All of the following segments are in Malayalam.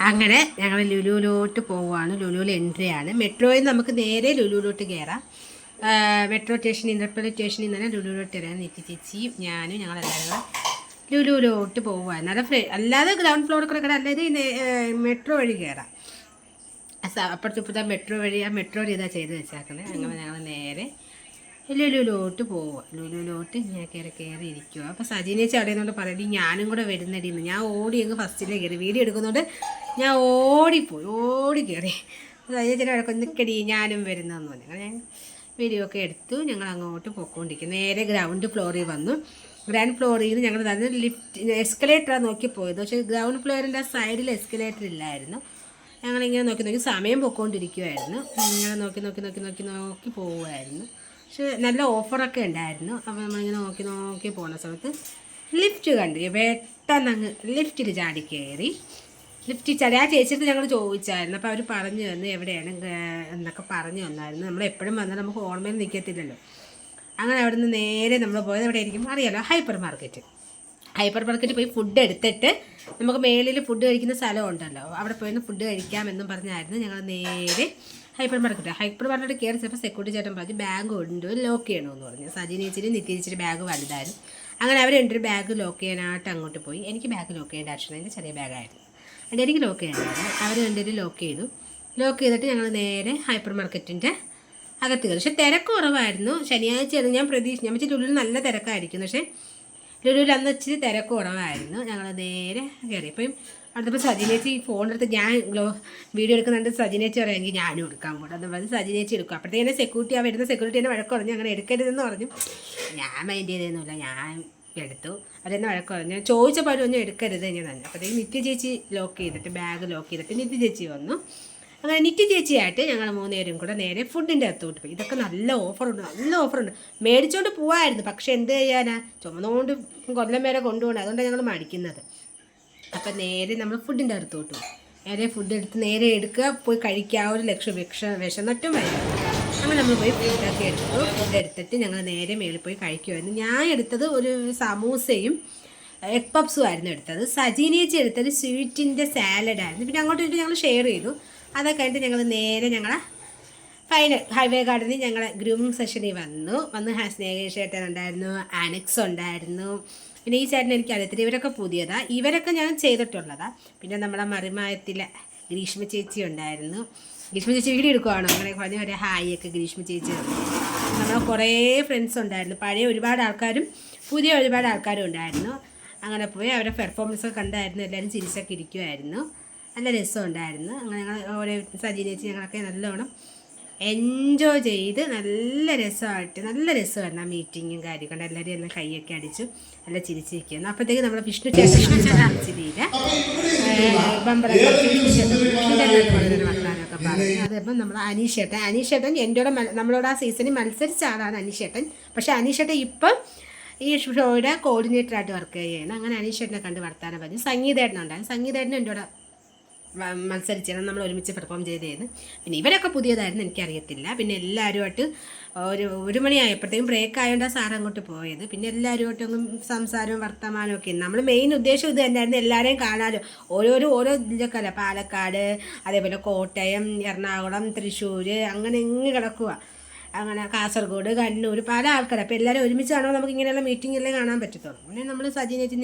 അങ്ങനെ ഞങ്ങൾ ലുലുവിലോട്ട് പോവുകയാണ്. ലുലുവിൽ എൻട്രിയാണ്. മെട്രോയിൽ നിന്ന് നമുക്ക് നേരെ ലുലുവിലോട്ട് കയറാം. മെട്രോ സ്റ്റേഷനിൽ ഇൻ്റർപ്രൈസ് സ്റ്റേഷനിൽ നിന്ന് തന്നെ ലുലുവിലോട്ട് വരാൻ നെറ്റി ചേച്ചിയും ഞാനും ഞങ്ങളെല്ലാവരും ലുലുവിലോട്ട് പോവുകയാണ്. അല്ലാതെ ഗ്രൗണ്ട് ഫ്ലോറിൽ കൂടെ കിടക്കാം, അല്ലാതെ മെട്രോ വഴി കയറാം. അപ്പുറത്ത് ഇപ്പോഴത്തെ മെട്രോ വഴി ആ മെട്രോ ഇതാ ചെയ്ത് വെച്ചേക്കുന്നത്. അങ്ങനെ ഞങ്ങൾ നേരെ ലുലുവിലോട്ട് പോവുക. ലുലുവിലോട്ട് ഞാൻ കയറി ഇരിക്കുക. അപ്പോൾ സജീനേച്ചി അവിടെ നിന്നോട് പറയടി ഞാനും കൂടെ വരുന്നടിന്ന്. ഞാൻ ഓടി അങ്ങ് ഫസ്റ്റിലേ കയറി വീഡിയോ എടുക്കുന്നതുകൊണ്ട് ഞാൻ ഓടി കയറി. സജീനേച്ചിയുടെ അവിടെ നിൽക്കടി ഞാനും വരുന്നതെന്ന് പറഞ്ഞു. അങ്ങനെ ഞാൻ വീഡിയോ ഒക്കെ എടുത്തു. ഞങ്ങൾ അങ്ങോട്ട് പോയിക്കൊണ്ടിരിക്കും. നേരെ ഗ്രൗണ്ട് ഫ്ലോറിൽ വന്നു. ഗ്രൗണ്ട് ഫ്ലോറിൽ നിന്ന് ഞങ്ങൾ അത് എസ്കലേറ്ററാണ് നോക്കി പോയത്. പക്ഷേ ഗ്രൗണ്ട് ഫ്ലോറിൻ്റെ സൈഡിൽ എസ്കലേറ്റർ ഇല്ലായിരുന്നു. ഞങ്ങളിങ്ങനെ നോക്കി സമയം പൊയ്ക്കൊണ്ടിരിക്കുമായിരുന്നു. ഇങ്ങനെ നോക്കി പോവുമായിരുന്നു. പക്ഷേ നല്ല ഓഫറൊക്കെ ഉണ്ടായിരുന്നു. അപ്പോൾ നമ്മളിങ്ങനെ നോക്കി പോകുന്ന സമയത്ത് ലിഫ്റ്റ് കണ്ടു. പെട്ടെന്ന് അങ്ങ് ലിഫ്റ്റിൽ ചാടി കയറി. ലിഫ്റ്റിൽ ചാടി ആ ചേച്ചിട്ട് ഞങ്ങൾ ചോദിച്ചായിരുന്നു. അപ്പോൾ അവർ പറഞ്ഞു തന്നു എവിടെയാണ് എന്നൊക്കെ പറഞ്ഞു തന്നായിരുന്നു. നമ്മളെപ്പോഴും വന്നാൽ നമുക്ക് ഓർമ്മയിൽ നിൽക്കത്തില്ലല്ലോ. അങ്ങനെ അവിടെ നിന്ന് നേരെ നമ്മൾ പോയത് എവിടെ ആയിരിക്കും അറിയാലോ, ഹൈപ്പർ മാർക്കറ്റ് പോയി ഫുഡ് എടുത്തിട്ട് നമുക്ക് മേളിൽ ഫുഡ് കഴിക്കുന്ന സ്ഥലം ഉണ്ടല്ലോ, അവിടെ പോയി ഫുഡ് കഴിക്കാമെന്നും പറഞ്ഞായിരുന്നു ഞങ്ങൾ നേരെ ഹൈപ്പർ മാർക്കറ്റ് കയറി. ചിലപ്പോൾ സെക്യൂരിറ്റി ചേട്ടൻ പറഞ്ഞു ബാഗ് കൊണ്ട് ലോക്ക് ചെയ്യണമെന്ന് പറഞ്ഞു. സജീനേച്ചിരി നിത്യച്ചിരി ബാഗ് വലുതായിരുന്നു. അങ്ങനെ അവർ എൻ്റെ ഒരു ബാഗ് ലോക്ക് ചെയ്യാനായിട്ട് അങ്ങോട്ട് പോയി. എനിക്ക് ബാഗ് ലോക്ക് ചെയ്യേണ്ട ആവശ്യം, എൻ്റെ ചെറിയ ബാഗായിരുന്നു. എൻ്റെ എനിക്ക് ലോക്ക് ചെയ്യണ്ടായിരുന്നു. അവർ എൻ്റെ ഒരു ലോക്ക് ചെയ്തിട്ട് ഞങ്ങൾ നേരെ ഹൈപ്പർ മാർക്കറ്റിൻ്റെ അകത്ത് കയറി. പക്ഷേ തിരക്ക് കുറവായിരുന്നു. ശനിയാഴ്ചയാണ് ഞാൻ വെച്ചാൽ ലുലുവിൽ നല്ല തിരക്കായിരിക്കുന്നു. പക്ഷേ ലുലുവിൽ അന്ന് ഇച്ചിരി തിരക്ക് കുറവായിരുന്നു. ഞങ്ങൾ നേരെ കയറി. അപ്പം അടുത്തപ്പോൾ സജീനേച്ചി ഫോണെടുത്ത് ഞാൻ വീഡിയോ എടുക്കുന്നുണ്ട്. സജീനേച്ചി പറയുമെങ്കിൽ ഞാനും എടുക്കാൻ പോകണം എന്ന് പറഞ്ഞ് സജീനേച്ചി എടുക്കും. അപ്പോഴത്തേക്കും സെക്യൂരിറ്റി വരുന്ന സെക്യൂരിറ്റി തന്നെ വഴക്ക് പറഞ്ഞു അങ്ങനെ എടുക്കരുതെന്ന് പറഞ്ഞു. ഞാൻ മൈൻഡ് ചെയ്തൊന്നുമില്ല, ഞാൻ എടുത്തു. അതെന്നെ വഴക്ക് പറഞ്ഞു. ചോദിച്ചപ്പോൾ അവരൊന്നും എടുക്കരുത് ഞാൻ തന്നെ. അപ്പോഴത്തേക്കും നിത്യ ചേച്ചി ബാഗ് ലോക്ക് ചെയ്തിട്ട് നിത്യ ചേച്ചി വന്നു. അങ്ങനെ നിത്യ ചേച്ചിയായിട്ട് ഞങ്ങൾ 3 പേരും കൂടെ നേരെ ഫുഡിൻ്റെ അകത്തോട്ട് പോയി. ഇതൊക്കെ നല്ല ഓഫറുണ്ട് മേടിച്ചോണ്ട് പോവായിരുന്നു. പക്ഷേ എന്ത് ചെയ്യാനാ, ചുമന്നുകൊണ്ട് കൊല്ലം വരെ കൊണ്ടുപോകണം. അതുകൊണ്ടാണ് ഞങ്ങൾ മടിക്കുന്നത്. അപ്പം നേരെ നമ്മൾ ഫുഡിൻ്റെ അടുത്തോട്ട് പോകും. നേരെ ഫുഡ് എടുത്ത് നേരെ എടുക്കുക, പോയി കഴിക്കുക. ആ ഒരു വിശന്നിട്ടും വരും. അങ്ങനെ നമ്മൾ പോയി ഫുഡൊക്കെ ഫുഡ് എടുത്തിട്ട് ഞങ്ങൾ നേരെ മേളിൽ പോയി കഴിക്കുമായിരുന്നു. ഞാൻ എടുത്തത് ഒരു സമൂസയും എഗ് പപ്സും ആയിരുന്നു എടുത്തത്. സജീനേച്ചി എടുത്തത് സ്വീറ്റിൻ്റെ സാലഡായിരുന്നു. പിന്നെ അങ്ങോട്ട് ഞങ്ങൾ ഷെയർ ചെയ്തു. അതൊക്കെ കഴിഞ്ഞിട്ട് ഞങ്ങൾ നേരെ ഫൈനൽ ഹൈവേ ഗാർഡനിൽ ഞങ്ങൾ ഗ്രൂമിങ് സെഷനിൽ വന്നു. സ്നേഹേഷ് ചേട്ടൻ ഉണ്ടായിരുന്നു, ആനക്സ് ഉണ്ടായിരുന്നു. പിന്നെ ഈ ചേട്ടൻ എനിക്ക് അറിയത്തില്ല, ഇവരൊക്കെ പുതിയതാണ്. ഇവരൊക്കെ ഞാൻ ചെയ്തിട്ടുള്ളതാണ്. പിന്നെ നമ്മളെ മറിമായത്തിലെ ഗ്രീഷ്മ ചേച്ചി ഉണ്ടായിരുന്നു. ഗ്രീഷ്മ ചേച്ചി വീഡിയോ എടുക്കുവാണോ അങ്ങനെ പറഞ്ഞ ഒരു ഹായൊക്കെ ഗ്രീഷ്മ ചേച്ചി. നമ്മളെ കുറേ ഫ്രണ്ട്സ് ഉണ്ടായിരുന്നു. പഴയ ഒരുപാട് ആൾക്കാരും പുതിയ ഒരുപാട് ആൾക്കാരും ഉണ്ടായിരുന്നു. അങ്ങനെ പോയി അവരുടെ പെർഫോമൻസൊക്കെ കണ്ടായിരുന്നു. എല്ലാവരും ചിരിച്ചൊക്കെ ഇരിക്കുമായിരുന്നു. നല്ല രസമുണ്ടായിരുന്നു. അങ്ങനെ ഞങ്ങൾ ഓരോ സജീനേച്ചി ഞങ്ങളൊക്കെ നല്ലോണം എൻജോയ് ചെയ്ത് നല്ല രസമായിരുന്നു ആ മീറ്റിങ്ങും കാര്യം കൊണ്ട്. എല്ലാവരും എല്ലാം കൈയൊക്കെ അടിച്ചു നല്ല ചിരിച്ചിരിക്കുന്നു. അപ്പോഴത്തേക്ക് നമ്മുടെ വിഷ്ണു ചേട്ടൻ ചിരിയില്ല ബമ്പറൊക്കെ വർത്താനമൊക്കെ പറഞ്ഞു. അതപ്പം നമ്മൾ അനീഷേട്ടൻ എൻ്റെ നമ്മളോട് ആ സീസണിൽ മത്സരിച്ച ആളാണ് അനീഷേട്ടൻ. പക്ഷേ അനീഷേട്ടൻ ഇപ്പം ഈ ഷോയുടെ കോർഡിനേറ്ററായിട്ട് വർക്ക് ചെയ്യുകയാണ്. അങ്ങനെ അനീഷേട്ടനെ കണ്ട് വർത്താനം പറഞ്ഞു. സംഗീതേട്ടനുണ്ടായിരുന്നു. സംഗീതേട്ടനും എൻ്റെ കൂടെ മത്സരിച്ചാണ് നമ്മൾ ഒരുമിച്ച് പെർഫോം ചെയ്തേന്ന്. പിന്നെ ഇവരൊക്കെ പുതിയതായിരുന്നു, എനിക്കറിയത്തില്ല. പിന്നെ എല്ലാവരുമായിട്ട് ഒരു മണിയായപ്പോഴത്തേക്കും ബ്രേക്ക് ആയതുകൊണ്ട് ആ സാർ അങ്ങോട്ട് പോയത്. പിന്നെ എല്ലാവരുമായിട്ടൊന്നും സംസാരവും വർത്തമാനവും ഒക്കെ. നമ്മൾ മെയിൻ ഉദ്ദേശം ഇത് തന്നെയായിരുന്നു, എല്ലാവരെയും കാണാമല്ലോ. ഓരോ ജില്ലക്കാര പാലക്കാട്, അതേപോലെ കോട്ടയം, എറണാകുളം, തൃശ്ശൂർ, അങ്ങനെ ഇങ്ങ് കിടക്കുക. അങ്ങനെ കാസർഗോഡ്, കണ്ണൂർ, പല ആൾക്കാർ. അപ്പോൾ എല്ലാവരും ഒരുമിച്ച് കാണുമ്പോൾ നമുക്ക് ഇങ്ങനെയുള്ള മീറ്റിങ്ങിലേ കാണാൻ പറ്റത്തുള്ളൂ. പിന്നെ നമ്മൾ സജീനേച്ചി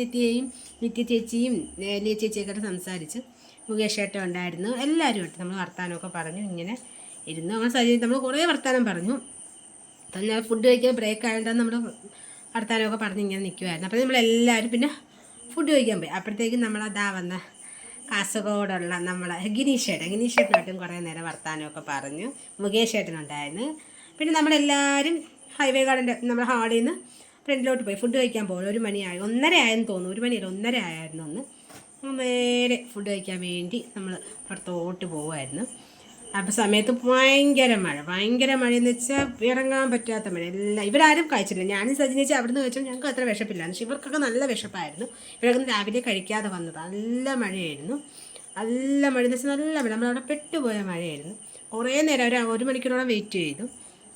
നിത്യ ചേച്ചിയും ലിയ ചേച്ചിയൊക്കെ സംസാരിച്ച് മുകേഷ് ചേട്ടൻ ഉണ്ടായിരുന്നു. എല്ലാവരുമായിട്ട് നമ്മൾ വർത്താനമൊക്കെ പറഞ്ഞു ഇങ്ങനെ ഇരുന്നു. അങ്ങനെ നമ്മൾ കുറേ വർത്താനം പറഞ്ഞു. തന്നെ ഫുഡ് കഴിക്കാൻ ബ്രേക്ക് ആയതുകൊണ്ടാണ് നമ്മൾ വർത്താനമൊക്കെ പറഞ്ഞ് ഇങ്ങനെ നിൽക്കുമായിരുന്നു. അപ്പോൾ നമ്മളെല്ലാവരും പിന്നെ ഫുഡ് കഴിക്കാൻ പോയി. അപ്പോഴത്തേക്കും നമ്മളതാ വന്ന കാസർഗോഡുള്ള നമ്മളെ ഗിനീഷേട്ടനായിട്ടും കുറേ നേരം വർത്താനമൊക്കെ പറഞ്ഞു. മുകേഷ് ചേട്ടനുണ്ടായിരുന്നു. പിന്നെ നമ്മളെല്ലാവരും ഹൈവേ ഗാർഡൻ്റെ നമ്മുടെ ഹാളിൽ നിന്ന് ഫ്രണ്ടിലോട്ട് പോയി ഫുഡ് കഴിക്കാൻ പോകും. 1 മണിയായി, 1:30 ആയെന്ന് തോന്നുന്നു. 1 മണിയല്ല 1:30 ആയിരുന്നു ഒന്ന്. നേരെ ഫുഡ് കഴിക്കാൻ വേണ്ടി നമ്മൾ പുറത്തോട്ട് പോകുമായിരുന്നു. അപ്പോൾ സമയത്ത് ഭയങ്കര മഴയെന്ന് വെച്ചാൽ ഇറങ്ങാൻ പറ്റാത്ത മഴ. ഇവരാരും കഴിച്ചില്ല. ഞാനും സജിനേച്ചി അവിടെ നിന്ന് കഴിച്ചാൽ ഞങ്ങൾക്ക് അത്ര വിശപ്പില്ലായിരുന്നു. പക്ഷെ ഇവർക്കൊക്കെ നല്ല വിശപ്പായിരുന്നു. ഇവരൊക്കെ രാവിലെ കഴിക്കാതെ വന്നത്. നല്ല മഴയായിരുന്നു. നല്ല മഴയെന്ന് വെച്ചാൽ നല്ല മഴ. നമ്മളവിടെ പെട്ടുപോയ മഴയായിരുന്നു. കുറേ നേരം 1 മണിക്കൂറോളം വെയിറ്റ് ചെയ്തു.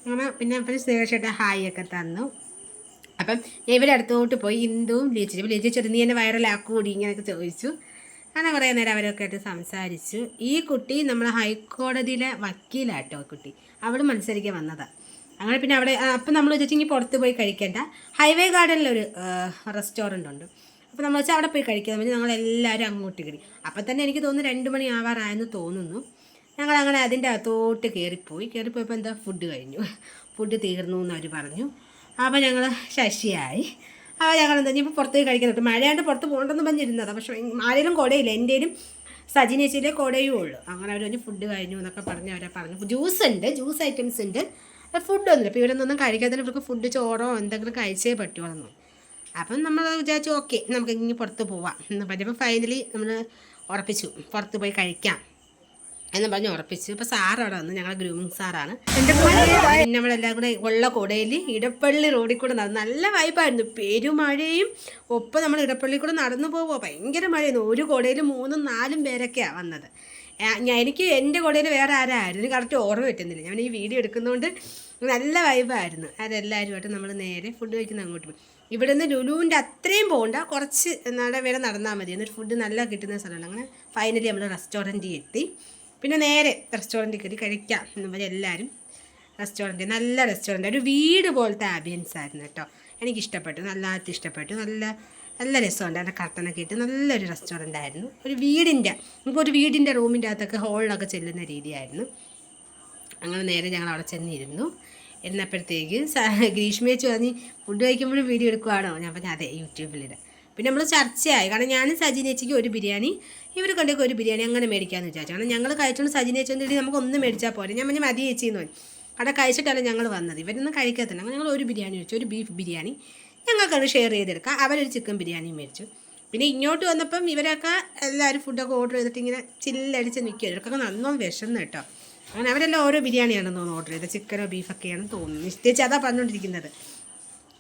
അങ്ങനെ പിന്നെ അപ്പം സ്നേഹേട്ട ഹായൊക്കെ തന്നു. അപ്പം ഞാൻ ഇവരുടെ അടുത്തോട്ട് പോയി. ഇന്ദുവും ലിയ ചേച്ചി നീ എന്നെ വൈറലാക്കൂടി ഇങ്ങനെയൊക്കെ ചോദിച്ചു. അങ്ങനെ കുറേ നേരം അവരൊക്കെ ആയിട്ട് സംസാരിച്ചു. ഈ കുട്ടി നമ്മൾ ഹൈക്കോടതിയിലെ വക്കീലാട്ടോ. കുട്ടി അവിടെ മത്സരിക്കാൻ വന്നതാണ്. അങ്ങനെ പിന്നെ അവിടെ അപ്പം നമ്മൾ വെച്ചിട്ടുണ്ടെങ്കിൽ പുറത്ത് പോയി കഴിക്കേണ്ട, ഹൈവേ ഗാർഡനിലൊരു റെസ്റ്റോറൻ്റ് ഉണ്ട്. അപ്പോൾ നമ്മൾ വെച്ചാൽ അവിടെ പോയി കഴിക്കാൻ പറ്റും. ഞങ്ങളെല്ലാവരും അങ്ങോട്ട് കയറി. അപ്പം തന്നെ എനിക്ക് തോന്നുന്നു 2 മണി ആവാറായെന്ന് തോന്നുന്നു. ഞങ്ങളങ്ങനെ അതിൻ്റെ അകത്തോട്ട് കയറിപ്പോയപ്പോൾ എന്താ ഫുഡ് കഴിഞ്ഞു, ഫുഡ് തീർന്നു എന്നവർ പറഞ്ഞു. അപ്പോൾ ഞങ്ങൾ ശശിയായി. അപ്പോൾ ഞങ്ങൾ എന്താ ഇപ്പോൾ പുറത്ത് പോയി കഴിക്കുന്നുണ്ട്. മഴയാണ്ട് പുറത്ത് പോകണ്ടെന്ന് പറഞ്ഞിരുന്നതാണ്. പക്ഷേ ആരെങ്കിലും കുടയില്ല, എൻ്റെയും സജിനേച്ചിയിലെ കുടയും ഉള്ളൂ. അങ്ങനെ അവർ പറഞ്ഞ് ഫുഡ് കഴിഞ്ഞു എന്നൊക്കെ പറഞ്ഞ് അവരെ പറഞ്ഞു. ജ്യൂസ് ഉണ്ട്, ജ്യൂസ് ഐറ്റംസ് ഉണ്ട്, ഫുഡൊന്നുമില്ല. അപ്പോൾ ഇവിടെ നിന്നൊന്നും കഴിക്കാതെ ഇവർക്ക് ഫുഡ് ചോറോ എന്തെങ്കിലും കഴിച്ചേ പറ്റുള്ളൂ. അപ്പം നമ്മൾ വിചാരിച്ചു ഓക്കെ നമുക്ക് ഇനി പുറത്ത് പോവാം എന്ന് പറഞ്ഞപ്പോൾ ഫൈനലി നമ്മൾ ഉറപ്പിച്ചു പുറത്ത് പോയി കഴിക്കാം എന്ന് പറഞ്ഞ് ഉറപ്പിച്ചു. ഇപ്പോൾ സാർ അവിടെ വന്നു, ഞങ്ങളുടെ ഗ്രൂമിങ് സാറാണ്. പിന്നെ നമ്മളെല്ലാം കൂടെ ഉള്ള കുടയിൽ ഇടപ്പള്ളി റോഡിൽ കൂടെ നടന്നു. നല്ല വൈബായിരുന്നു. പെരുമഴയും ഒപ്പം നമ്മൾ ഇടപ്പള്ളി കൂടെ നടന്നു പോവുക. ഭയങ്കര മഴയായിരുന്നു. ഒരു കുടയിൽ 3-4 പേരൊക്കെയാണ് വന്നത്. എനിക്ക് എൻ്റെ കുടയിൽ വേറെ ആരായിരുന്നു എനിക്ക് കറക്റ്റ് ഓർമ്മ കിട്ടുന്നില്ല. ഞാൻ ഈ വീഡിയോ എടുക്കുന്നതുകൊണ്ട് നല്ല വൈബായിരുന്നു. അതെല്ലാവരുമായിട്ട് നമ്മൾ നേരെ ഫുഡ് കഴിക്കുന്ന അങ്ങോട്ട് പോയി. ഇവിടെ നിന്ന് ലുലുവിൻ്റെ അത്രയും പോകണ്ട, കുറച്ച് വരെ നടന്നാൽ മതി. എന്നിട്ട് ഫുഡ് നല്ല കിട്ടുന്ന സ്ഥലമാണ്. അങ്ങനെ ഫൈനലി നമ്മൾ റെസ്റ്റോറൻറ്റിൽ എത്തി. പിന്നെ നേരെ റെസ്റ്റോറൻറ്റിൽ കയറി കഴിക്കാം എന്ന് പറഞ്ഞാൽ എല്ലാവരും റെസ്റ്റോറൻറ്റ്, നല്ല റെസ്റ്റോറൻറ്റ്, ഒരു വീട് പോലത്തെ ആംബിയൻസ് ആയിരുന്നു കേട്ടോ. എനിക്കിഷ്ടപ്പെട്ടു, നല്ലതായിട്ട് ഇഷ്ടപ്പെട്ടു. നല്ല രസമുണ്ട്. അതിൻ്റെ കർട്ടനൊക്കെ ഇട്ട് നല്ലൊരു റെസ്റ്റോറൻ്റ് ആയിരുന്നു. നമുക്കൊരു വീടിൻ്റെ റൂമിൻ്റെ അകത്തൊക്കെ ഹോളിലൊക്കെ ചെല്ലുന്ന രീതിയായിരുന്നു. അങ്ങനെ നേരെ ഞങ്ങൾ അവിടെ ചെന്നിരുന്നു. എന്നപ്പോഴത്തേക്ക് ഗ്രീഷ്മേച്ച് പറഞ്ഞ് ഫുഡ് കഴിക്കുമ്പോഴും വീഡിയോ എടുക്കുവാണോ? ഞാൻ പറഞ്ഞു അതെ, യൂട്യൂബിലിടാം. പിന്നെ നമ്മൾ ചർച്ചയായി. കാരണം ഞാനും സജിനേച്ചിക്ക് ഒരു ബിരിയാണി, ഇവർ കണ്ടൊക്കെ ഒരു ബിരിയാണി അങ്ങനെ മേടിക്കാമെന്ന് വിചാരിച്ചു. കാരണം ഞങ്ങൾ കഴിച്ചുകൊണ്ട് സജിനേച്ചൊന്നും ഇടയിൽ നമുക്കൊന്നും മേടിച്ചാൽ പോരെ. ഞാൻ പറഞ്ഞു മതി ചേച്ചിന്ന് പറഞ്ഞു. അവിടെ കഴിച്ചിട്ടല്ല ഞങ്ങൾ വന്നത്, ഇവരൊന്നും കഴിക്കത്തില്ല. അങ്ങനെ ഞങ്ങൾ ഒരു ബിരിയാണി വെച്ചു, ഒരു ബീഫ് ബിരിയാണി ഞങ്ങൾക്കത് ഷെയർ ചെയ്തെടുക്കാം. അവരൊരു ചിക്കൻ ബിരിയാണിയും മേടിച്ചു. പിന്നെ ഇങ്ങോട്ട് വന്നപ്പം ഇവരൊക്കെ എല്ലാവരും ഫുഡൊക്കെ ഓർഡർ ചെയ്തിട്ട് ഇങ്ങനെ ചില്ലടിച്ച് നിൽക്കുക. ഇവർക്കൊക്കെ നല്ലോണം വിശന്ന് കേട്ടോ. അങ്ങനെ അവരെല്ലാം ഓരോ ബിരിയാണിയാണെന്ന് തോന്നുന്നു ഓർഡർ ചെയ്തത്. ചിക്കനോ ബീഫൊക്കെയാണെന്ന് തോന്നുന്നു. നിശ്ചയിച്ച് അതാ പറഞ്ഞുകൊണ്ടിരിക്കുന്നത്.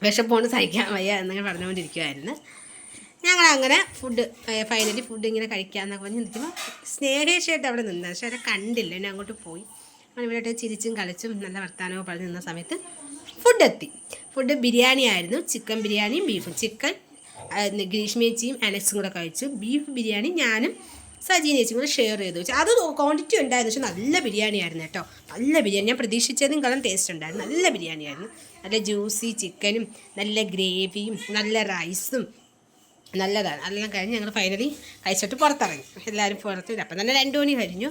വിശപ്പോണ്ട് സഹിക്കാൻ വയ്യ എന്നങ്ങനെ പറഞ്ഞുകൊണ്ടിരിക്കുമായിരുന്നു. ഞങ്ങളങ്ങനെ ഫൈനലി ഫുഡ് ഇങ്ങനെ കഴിക്കാമെന്നൊക്കെ പറഞ്ഞ് നിൽക്കുമ്പോൾ സ്നേഹേഷായിട്ട് അവിടെ നിന്നത്. പക്ഷേ അവരെ കണ്ടില്ല. എന്നെ അങ്ങോട്ട് പോയി. അങ്ങനെ ഇവരായിട്ട് ചിരിച്ചും കളിച്ചും നല്ല വർത്തമാനമോ പറഞ്ഞ് നിന്ന സമയത്ത് ഫുഡ് എത്തി. ഫുഡ് ബിരിയാണി ആയിരുന്നു. ചിക്കൻ ബിരിയാണിയും ബീഫും. ചിക്കൻ ഗ്രീഷ്മേച്ചിയും അനക്സും കൂടെ കഴിച്ചു. ബീഫ് ബിരിയാണി ഞാനും സജീനേച്ചിയും കൂടെ ഷെയർ ചെയ്ത് വെച്ചു. അത് ക്വാണ്ടിറ്റി ഉണ്ടായിരുന്നു, പക്ഷെ നല്ല ബിരിയാണി ആയിരുന്നു കേട്ടോ. നല്ല ബിരിയാണി, ഞാൻ പ്രതീക്ഷിച്ചതും കളും ടേസ്റ്റ് ഉണ്ടായിരുന്നു. നല്ല ബിരിയാണി ആയിരുന്നു. നല്ല ജ്യൂസി ചിക്കനും നല്ല ഗ്രേവിയും നല്ല റൈസും നല്ലതാണ്. അതെല്ലാം കഴിഞ്ഞ് ഞങ്ങൾ ഫൈനലി കഴിച്ചിട്ട് പുറത്തിറങ്ങി. എല്ലാവരും പുറത്ത്. അപ്പം തന്നെ 2 മണി കഴിഞ്ഞു.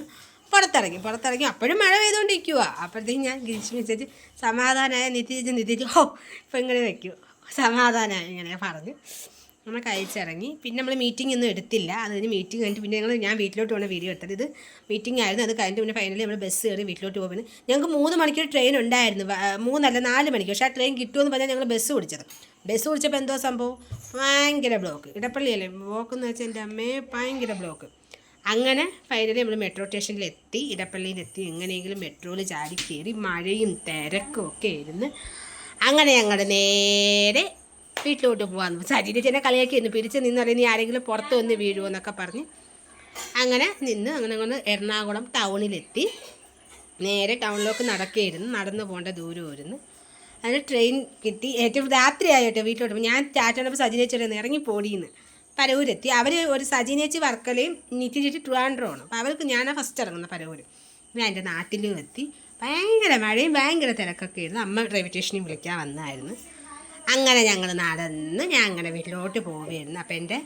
പുറത്തിറങ്ങി അപ്പോഴും മഴ പെയ്തുകൊണ്ടിരിക്കുക. അപ്പോഴത്തേക്കും ഞാൻ ഗ്രീഷ്മിച്ചിട്ട് സമാധാനമായ നിതിച്ച് ഹോ ഇപ്പം ഇങ്ങനെ വയ്ക്കൂ, സമാധാനമായി ഇങ്ങനെ പറഞ്ഞു നമ്മൾ കഴിച്ചിറങ്ങി. പിന്നെ നമ്മൾ മീറ്റിംഗ് ഒന്നും എടുത്തില്ല. അത് കഴിഞ്ഞ് മീറ്റിംഗ് കഴിഞ്ഞിട്ട് പിന്നെ ഞാൻ വീട്ടിലോട്ട് പോകുന്ന വീഡിയോ എടുത്തത്. ഇത് മീറ്റിംഗ് ആയിരുന്നു. അത് കഴിഞ്ഞിട്ട് പിന്നെ ഫൈനലി നമ്മൾ ബസ് കയറി വീട്ടിലോട്ട് പോകുന്നത്. ഞങ്ങൾക്ക് 3 മണിക്കൂർ ട്രെയിൻ ഉണ്ടായിരുന്നു. 4 മണിക്കൂർ. പക്ഷേ ആ ട്രെയിൻ കിട്ടുമെന്ന് പറഞ്ഞാൽ ഞങ്ങൾ ബസ് പിടിച്ചപ്പോൾ എന്തോ സംഭവം, ഭയങ്കര ബ്ലോക്ക്. ഇടപ്പള്ളിയല്ലേ ബ്ലോക്ക് എന്ന് വെച്ചാൽ എൻ്റെ അമ്മയെ ഭയങ്കര ബ്ലോക്ക്. അങ്ങനെ ഫൈനലി നമ്മൾ മെട്രോ സ്റ്റേഷനിലെത്തി. ഇടപ്പള്ളിയിലെത്തി. എങ്ങനെയെങ്കിലും മെട്രോയിൽ ചാടി കയറി. മഴയും തിരക്കും ഒക്കെ ഇരുന്ന് അങ്ങനെ ഞങ്ങൾ നേരെ വീട്ടിലോട്ട് പോകാമെന്ന്. സജിനെ കളിയാക്കിയിരുന്നു. പിടിച്ച് നിന്നറിയാം നീ ആരെങ്കിലും പുറത്ത് വന്ന് വീഴുമോ എന്നൊക്കെ പറഞ്ഞ് അങ്ങനെ അങ്ങനെ എറണാകുളം ടൗണിലെത്തി. നേരെ ടൗണിലേക്ക് നടന്നു പോകേണ്ട ദൂരമായിരുന്നു. അതിന് ട്രെയിൻ കിട്ടി. ഏറ്റവും രാത്രിയായിട്ടോ വീട്ടിലോട്ട്. ഞാൻ ചാറ്റോടപ്പോൾ സജിനേച്ചിയുടെ ഇറങ്ങി പോടിയെന്ന് പരവൂരെത്തി. അവർ ഒരു സജിനേച്ചി വർക്കലയും നിറ്റിച്ചിട്ട് ട്രിവാൻഡ്രമാണ്. അപ്പോൾ അവർക്ക് ഞാനാണ് ഫസ്റ്റ് ഇറങ്ങുന്നത് പരവൂര്. ഞാൻ എൻ്റെ നാട്ടിലും എത്തി. ഭയങ്കര മഴയും ഭയങ്കര തിരക്കൊക്കെ ആയിരുന്നു. അമ്മ റെയിൽവേ സ്റ്റേഷനിൽ വിളിക്കാൻ വന്നായിരുന്നു. അങ്ങനെ ഞങ്ങൾ നടന്ന് ഞാൻ അങ്ങനെ വീട്ടിലോട്ട് പോവുകയായിരുന്നു. അപ്പോൾ എൻ്റെ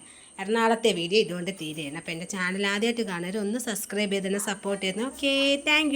എറണാകുളത്തെ വീഡിയോ ഇതുകൊണ്ട് തീരുകയാണ്. അപ്പോൾ എൻ്റെ ചാനൽ ആദ്യമായിട്ട് കാണുന്നവർ ഒന്ന് സബ്സ്ക്രൈബ് ചെയ്ത് തന്നെ സപ്പോർട്ട് ചെയ്യുന്നു. Okay, thank you.